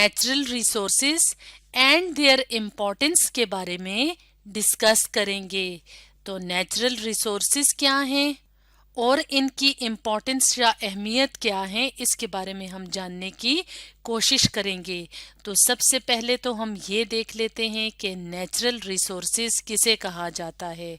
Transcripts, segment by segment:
Natural resources and there importance के बारे में डिस्कस करेंगे। तो नेचुरल रिसोर्सेज क्या हैं और इनकी इम्पोर्टेंस या अहमियत क्या है, इसके बारे में हम जानने की कोशिश करेंगे। तो सबसे पहले तो हम ये देख लेते हैं कि नेचुरल रिसोर्सेज किसे कहा जाता है।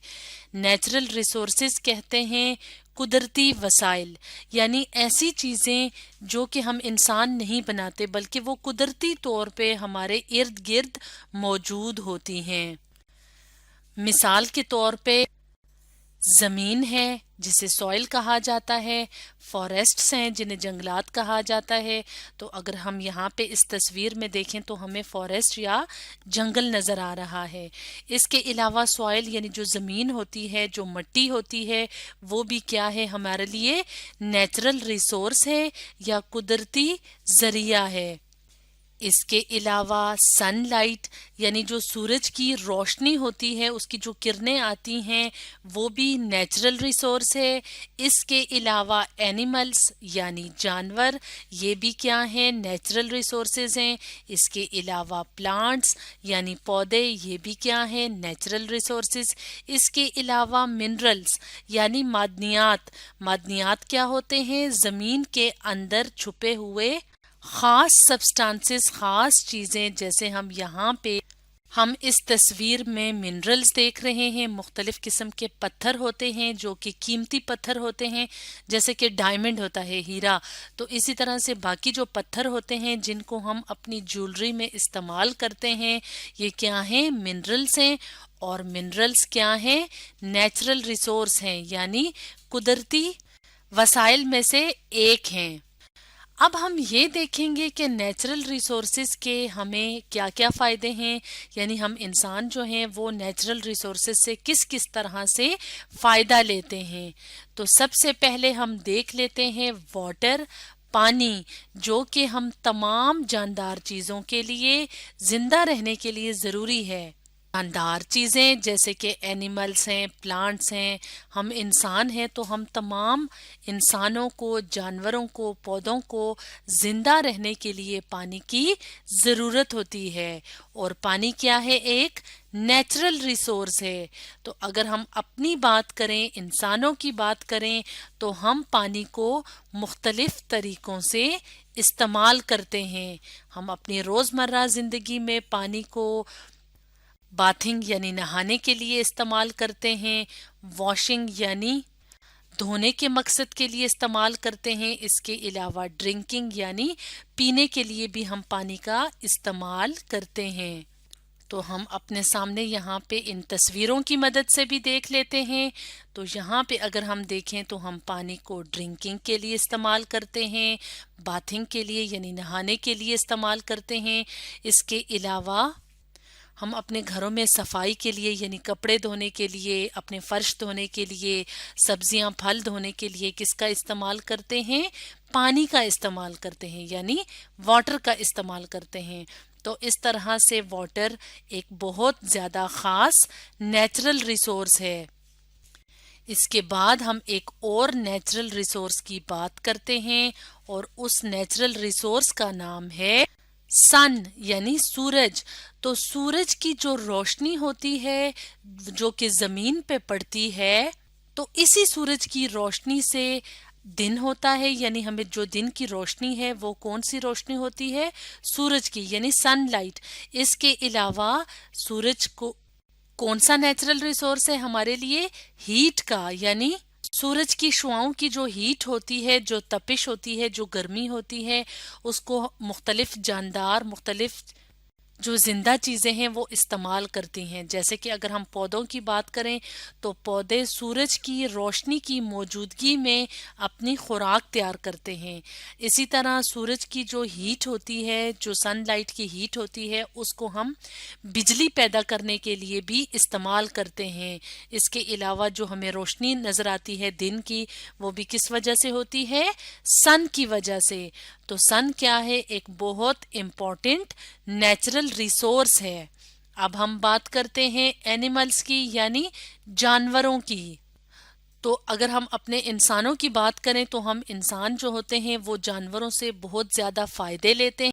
नेचुरल रिसोर्सेज कहते हैं कुदरती वसाइल, यानी ऐसी चीज़ें जो कि हम इंसान नहीं बनाते बल्कि वो कुदरती तौर पे हमारे इर्द गिर्द मौजूद होती हैं। मिसाल के तौर पे ज़मीन है जिसे सॉइल कहा जाता है, फॉरेस्ट्स हैं जिन्हें जंगलात कहा जाता है। तो अगर हम यहाँ पे इस तस्वीर में देखें तो हमें फॉरेस्ट या जंगल नज़र आ रहा है। इसके अलावा सॉइल यानी जो ज़मीन होती है, जो मिट्टी होती है, वो भी क्या है, हमारे लिए नेचुरल रिसोर्स है या कुदरती ज़रिया है। इसके अलावा सनलाइट यानी जो सूरज की रोशनी होती है, उसकी जो किरणें आती हैं, वो भी नेचुरल रिसोर्स है। इसके अलावा एनिमल्स यानी जानवर, ये भी क्या हैं, नेचुरल रिसोर्सेज हैं। इसके अलावा प्लांट्स यानी पौधे, ये भी क्या हैं, नेचुरल रिसोर्सेज। इसके अलावा मिनरल्स यानी मादनियात। मादनियात क्या होते हैं, ज़मीन के अंदर छुपे हुए खास सब्सटेंसेस, खास चीज़ें। जैसे हम इस तस्वीर में मिनरल्स देख रहे हैं, मुख्तलिफ किस्म के पत्थर होते हैं जो कि कीमती पत्थर होते हैं, जैसे कि डायमंड होता है, हीरा। तो इसी तरह से बाकी जो पत्थर होते हैं जिनको हम अपनी ज्वेलरी में इस्तेमाल करते हैं, ये क्या हैं, मिनरल्स हैं। और मिनरल्स क्या हैं, नेचुरल रिसोर्स हैं, यानी कुदरती वसाइल में से एक हैं। अब हम ये देखेंगे कि नेचुरल रिसोर्सेज के हमें क्या क्या फ़ायदे हैं, यानी हम इंसान जो हैं वो नेचुरल रिसोर्सेज से किस किस तरह से फ़ायदा लेते हैं। तो सबसे पहले हम देख लेते हैं वाटर, पानी, जो कि हम तमाम जानदार चीज़ों के लिए, ज़िंदा रहने के लिए ज़रूरी है। जानदार चीज़ें जैसे कि एनिमल्स हैं, प्लांट्स हैं, हम इंसान हैं, तो हम तमाम इंसानों को, जानवरों को, पौधों को ज़िंदा रहने के लिए पानी की ज़रूरत होती है। और पानी क्या है, एक नेचुरल रिसोर्स है। तो अगर हम अपनी बात करें, इंसानों की बात करें, तो हम पानी को मुख्तलिफ तरीक़ों से इस्तेमाल करते हैं। हम अपनी रोज़मर्रा ज़िंदगी में पानी को बाथिंग यानी नहाने के लिए इस्तेमाल करते हैं, वॉशिंग यानी धोने के मकसद के लिए इस्तेमाल करते हैं। इसके अलावा ड्रिंकिंग यानी पीने के लिए भी हम पानी का इस्तेमाल करते हैं। तो हम अपने सामने यहाँ पे इन तस्वीरों की मदद से भी देख लेते हैं। तो यहाँ पे अगर हम देखें तो हम पानी को ड्रिंकिंग के लिए इस्तेमाल करते हैं, बाथिंग के लिए यानी नहाने के लिए इस्तेमाल करते हैं। इसके अलावा हम अपने घरों में सफाई के लिए यानी कपड़े धोने के लिए, अपने फर्श धोने के लिए, सब्जियां फल धोने के लिए किसका इस्तेमाल करते हैं, पानी का इस्तेमाल करते हैं, यानी वाटर का इस्तेमाल करते हैं। तो इस तरह से वाटर एक बहुत ज़्यादा ख़ास नेचुरल रिसोर्स है। इसके बाद हम एक और नेचुरल रिसोर्स की बात करते हैं और उस नेचुरल रिसोर्स का नाम है सन यानी सूरज। तो सूरज की जो रोशनी होती है जो कि ज़मीन पे पड़ती है, तो इसी सूरज की रोशनी से दिन होता है, यानी हमें जो दिन की रोशनी है वो कौन सी रोशनी होती है, सूरज की यानी सनलाइट। इसके अलावा सूरज को कौन सा नेचुरल रिसोर्स है हमारे लिए, हीट का, यानी सूरज की शुआओं की जो हीट होती है, जो तपिश होती है, जो गर्मी होती है, उसको मुख्तलिफ जानदार, मुख्तलिफ जो जिंदा चीज़ें हैं वो इस्तेमाल करती हैं। जैसे कि अगर हम पौधों की बात करें तो पौधे सूरज की रोशनी की मौजूदगी में अपनी खुराक तैयार करते हैं। इसी तरह सूरज की जो हीट होती है, जो सनलाइट की हीट होती है, उसको हम बिजली पैदा करने के लिए भी इस्तेमाल करते हैं। इसके अलावा जो हमें रोशनी नज़र आती है दिन की, वो भी किस वजह से होती है, सन की वजह से। तो सन क्या है, एक बहुत इम्पॉर्टेंट नेचुरल रिसोर्स है। अब हम बात करते हैं एनिमल्स की यानी जानवरों की। तो अगर हम अपने इंसानों की बात करें तो हम इंसान जो होते हैं वो जानवरों से बहुत ज़्यादा फ़ायदे लेते हैं।